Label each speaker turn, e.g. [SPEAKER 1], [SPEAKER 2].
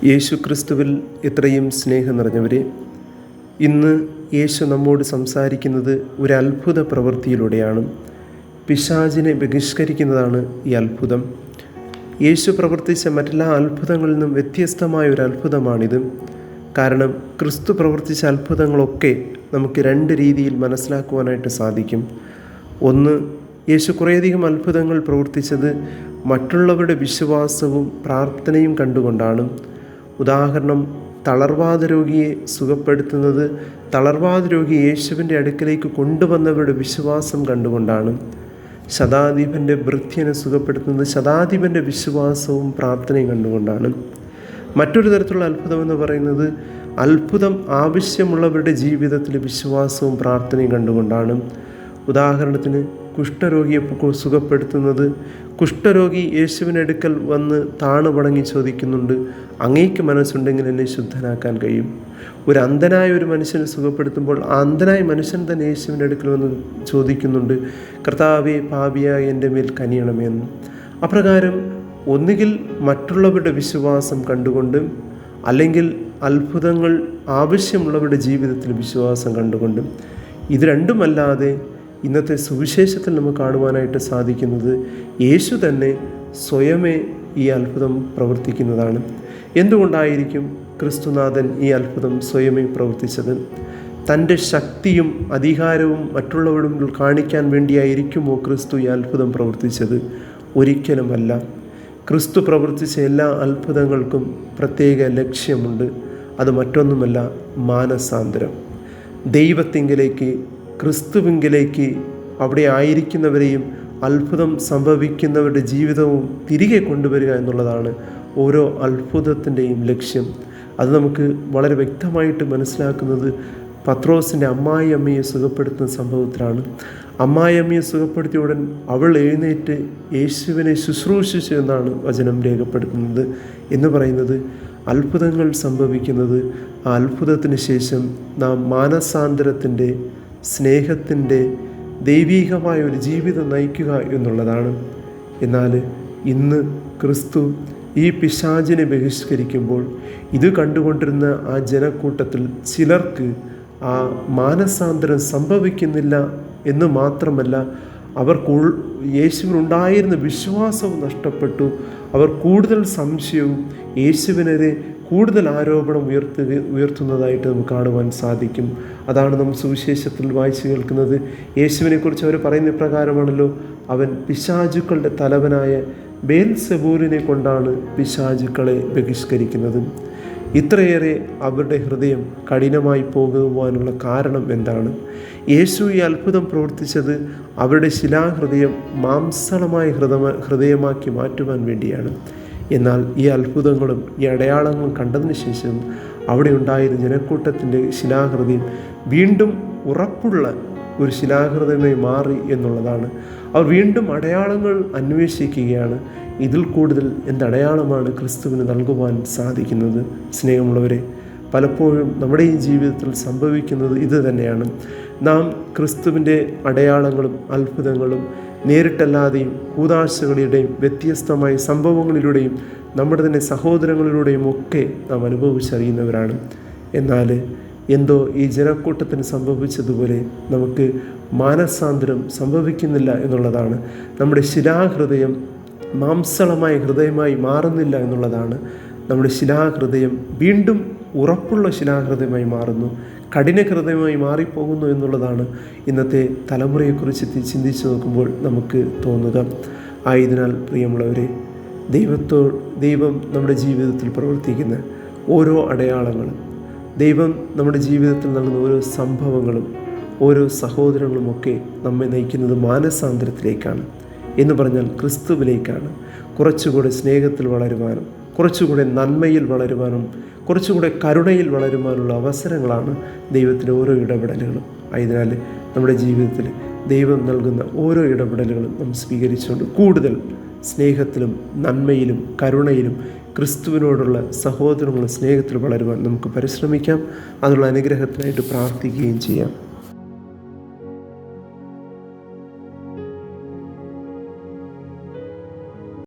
[SPEAKER 1] യേശു ക്രിസ്തുവിൽ എത്രയും സ്നേഹം നിറഞ്ഞവരെ, ഇന്ന് യേശു നമ്മോട് സംസാരിക്കുന്നത് ഒരു അത്ഭുത പ്രവൃത്തിയിലൂടെയാണ്. പിശാചിനെ ബഹിഷ്കരിക്കുന്നതാണ് ഈ അത്ഭുതം. യേശു പ്രവർത്തിച്ച മറ്റെല്ലാ അത്ഭുതങ്ങളിൽ നിന്നും വ്യത്യസ്തമായ ഒരു അത്ഭുതമാണിത്. കാരണം ക്രിസ്തു പ്രവർത്തിച്ച അത്ഭുതങ്ങളൊക്കെ നമുക്ക് രണ്ട് രീതിയിൽ മനസ്സിലാക്കുവാനായിട്ട് സാധിക്കും. ഒന്ന്, യേശു കുറേയധികം അത്ഭുതങ്ങൾ പ്രവർത്തിച്ചത് മറ്റുള്ളവരുടെ വിശ്വാസവും പ്രാർത്ഥനയും കണ്ടുകൊണ്ടാണ്. ഉദാഹരണം, തളർവാദ രോഗിയെ സുഖപ്പെടുത്തുന്നത് തളർവാദ രോഗി യേശുവിൻ്റെ അടുക്കലേക്ക് കൊണ്ടുവന്നവരുടെ വിശ്വാസം കണ്ടുകൊണ്ടാണ്. ശതാധിപൻ്റെ ഭൃത്യനെ സുഖപ്പെടുത്തുന്നത് ശതാധിപൻ്റെ വിശ്വാസവും പ്രാർത്ഥനയും കണ്ടുകൊണ്ടാണ്. മറ്റൊരു തരത്തിലുള്ള അത്ഭുതം എന്ന് പറയുന്നത് അത്ഭുതം ആവശ്യമുള്ളവരുടെ ജീവിതത്തിൽ വിശ്വാസവും പ്രാർത്ഥനയും കണ്ടുകൊണ്ടാണ്. ഉദാഹരണത്തിന്, കുഷ്ഠരോഗിയെ സുഖപ്പെടുത്തുന്നത് കുഷ്ഠരോഗി യേശുവിനടുക്കൽ വന്ന് താണു വണങ്ങി ചോദിക്കുന്നുണ്ട്, അങ്ങേക്ക് മനസ്സുണ്ടെങ്കിൽ എന്നെ ശുദ്ധനാക്കാൻ കഴിയും. ഒരു അന്ധനായ ഒരു മനുഷ്യനെ സുഖപ്പെടുത്തുമ്പോൾ ആ അന്ധനായ മനുഷ്യൻ തന്നെ യേശുവിൻ്റെ അടുക്കൽ വന്ന് ചോദിക്കുന്നുണ്ട്, കർത്താവേ, പാപിയായ എൻ്റെ മേൽ കനിയണമെന്ന്. അപ്രകാരം ഒന്നുകിൽ മറ്റുള്ളവരുടെ വിശ്വാസം കണ്ടുകൊണ്ട്, അല്ലെങ്കിൽ അത്ഭുതങ്ങൾ ആവശ്യമുള്ളവരുടെ ജീവിതത്തിൽ വിശ്വാസം കണ്ടുകൊണ്ടും. ഇത് രണ്ടുമല്ലാതെ ഇന്നത്തെ സുവിശേഷത്തിൽ നമുക്ക് കാണുവാനായിട്ട് സാധിക്കുന്നത് യേശു തന്നെ സ്വയമേ ഈ അത്ഭുതം പ്രവർത്തിക്കുന്നതാണ്. എന്തുകൊണ്ടായിരിക്കും ക്രിസ്തുനാഥൻ ഈ അത്ഭുതം സ്വയമേ പ്രവർത്തിച്ചത്? തൻ്റെ ശക്തിയും അധികാരവും മറ്റുള്ളവരുടെ മുന്നിൽ കാണിക്കാൻ വേണ്ടിയായിരിക്കുമോ ക്രിസ്തു ഈ അത്ഭുതം പ്രവർത്തിച്ചത്? ഒരിക്കലുമല്ല. ക്രിസ്തു പ്രവർത്തിച്ച എല്ലാ അത്ഭുതങ്ങൾക്കും പ്രത്യേക ലക്ഷ്യമുണ്ട്. അത് മറ്റൊന്നുമല്ല, മാനസാന്തരം. ദൈവത്തിങ്കിലേക്ക്, ക്രിസ്തുവിങ്കിലേക്ക് അവിടെ ആയിരിക്കുന്നവരെയും അത്ഭുതം സംഭവിക്കുന്നവരുടെ ജീവിതവും തിരികെ കൊണ്ടുവരിക എന്നുള്ളതാണ് ഓരോ അത്ഭുതത്തിൻ്റെയും ലക്ഷ്യം. അത് നമുക്ക് വളരെ വ്യക്തമായിട്ട് മനസ്സിലാക്കുന്നത് പത്രോസിൻ്റെ അമ്മായിയമ്മയെ സുഖപ്പെടുത്തുന്ന സംഭവത്തിലാണ്. അമ്മായിയമ്മയെ സുഖപ്പെടുത്തിയ ഉടൻ അവൾ എഴുന്നേറ്റ് യേശുവിനെ ശുശ്രൂഷിച്ചു എന്നാണ് വചനം രേഖപ്പെടുത്തുന്നത്. എന്ന് പറയുന്നത് അത്ഭുതങ്ങൾ സംഭവിക്കുന്നത് ആ അത്ഭുതത്തിന് ശേഷം നാം മാനസാന്തരത്തിൻ്റെ, സ്നേഹത്തിൻ്റെ, ദൈവീകമായ ഒരു ജീവിതം നയിക്കുക എന്നുള്ളതാണ്. എന്നാൽ ഇന്ന് ക്രിസ്തു ഈ പിശാചിനെ ബഹിഷ്കരിക്കുമ്പോൾ ഇത് കണ്ടുകൊണ്ടിരുന്ന ആ ജനക്കൂട്ടത്തിൽ ചിലർക്ക് ആ മാനസാന്തരം സംഭവിക്കുന്നില്ല എന്ന് മാത്രമല്ല, അവർക്ക് യേശുവിനുണ്ടായിരുന്ന വിശ്വാസവും നഷ്ടപ്പെട്ടു. അവർ കൂടുതൽ സംശയവും യേശുവിനെതിരെ കൂടുതൽ ആരോപണം ഉയർത്തുന്നതായിട്ട് നമുക്ക് കാണുവാൻ സാധിക്കും. അതാണ് നാം സുവിശേഷത്തിൽ വായിച്ചു കേൾക്കുന്നത്. യേശുവിനെക്കുറിച്ച് അവർ പറയുന്ന പ്രകാരമാണല്ലോ, അവൻ പിശാചുക്കളുടെ തലവനായ ബേൽസെബൂലിനെ കൊണ്ടാണ് പിശാചുക്കളെ ബഹിഷ്കരിക്കുന്നത്. ഇത്രയേറെ അവരുടെ ഹൃദയം കഠിനമായി പോകുവാനുള്ള കാരണം എന്താണ്? യേശു ഈ അത്ഭുതം പ്രവർത്തിച്ചത് അവരുടെ ശിലാഹൃദയം മാംസളമായ ഹൃദയമാക്കി മാറ്റുവാൻ വേണ്ടിയാണ്. എന്നാൽ ഈ അത്ഭുതങ്ങളും ഈ അടയാളങ്ങളും കണ്ടതിന് ശേഷം അവിടെ ഉണ്ടായിരുന്ന ജനക്കൂട്ടത്തിൻ്റെ ശിലാഹൃദയം വീണ്ടും ഉറപ്പുള്ള ഒരു ശിലാഹൃദയമായി മാറി എന്നുള്ളതാണ്. അവർ വീണ്ടും അടയാളങ്ങൾ അന്വേഷിക്കുകയാണ്. ഇതിൽ കൂടുതൽ എന്തടയാളമാണ് ക്രിസ്തുവിന് നൽകുവാൻ സാധിക്കുന്നത്? സ്നേഹമുള്ളവരെ, പലപ്പോഴും നമ്മുടെ ഈ ജീവിതത്തിൽ സംഭവിക്കുന്നത് ഇത് തന്നെയാണ്. നാം ക്രിസ്തുവിൻ്റെ അടയാളങ്ങളും അത്ഭുതങ്ങളും നേരിട്ടല്ലാതെയും കൂദാശകളിലൂടെയും വ്യത്യസ്തമായ സംഭവങ്ങളിലൂടെയും നമ്മുടെ തന്നെ സഹോദരങ്ങളിലൂടെയും ഒക്കെ നാം അനുഭവിച്ചറിയുന്നവരാണ്. എന്നാൽ എന്തോ ഈ ജനക്കൂട്ടത്തിന് സംഭവിച്ചതുപോലെ നമുക്ക് മാനസാന്തരം സംഭവിക്കുന്നില്ല എന്നുള്ളതാണ്. നമ്മുടെ ശിലാഹൃദയം മാംസളമായ ഹൃദയമായി മാറുന്നില്ല എന്നുള്ളതാണ്. നമ്മുടെ ശിലാഹൃദയം വീണ്ടും ഉറപ്പുള്ള ശിലാഹൃദയമായി മാറുന്നു, കഠിന ഹൃദയമായി മാറിപ്പോകുന്നു എന്നുള്ളതാണ് ഇന്നത്തെ തലമുറയെക്കുറിച്ച് ചിന്തിച്ച് നോക്കുമ്പോൾ നമുക്ക് തോന്നുക. ആയതിനാൽ പ്രിയമുള്ളവരെ, ദൈവം നമ്മുടെ ജീവിതത്തിൽ പ്രവർത്തിക്കുന്ന ഓരോ അടയാളങ്ങളും, ദൈവം നമ്മുടെ ജീവിതത്തിൽ നൽകുന്ന ഓരോ സംഭവങ്ങളും, ഓരോ സഹോദരങ്ങളുമൊക്കെ നമ്മെ നയിക്കുന്നത് മാനസാന്തരത്തിലേക്കാണ്. എന്ന് പറഞ്ഞാൽ ക്രിസ്തുവിലേക്കാണ്. കുറച്ചുകൂടെ സ്നേഹത്തിൽ വളരുവാനും, കുറച്ചുകൂടെ നന്മയിൽ വളരുവാനും, കുറച്ചുകൂടെ കരുണയിൽ വളരുവാനുള്ള അവസരങ്ങളാണ് ദൈവത്തിൻ്റെ ഓരോ ഇടപെടലുകളും. ആയതിനാൽ നമ്മുടെ ജീവിതത്തിൽ ദൈവം നൽകുന്ന ഓരോ ഇടപെടലുകളും നാം സ്വീകരിച്ചുകൊണ്ട് കൂടുതൽ സ്നേഹത്തിലും നന്മയിലും കരുണയിലും ക്രിസ്തുവിനോടുള്ള സഹോദരങ്ങളുടെ സ്നേഹത്തിൽ വളരുവാൻ നമുക്ക് പരിശ്രമിക്കാം. അതിനുള്ള അനുഗ്രഹത്തിനായിട്ട് പ്രാർത്ഥിക്കുകയും ചെയ്യാം.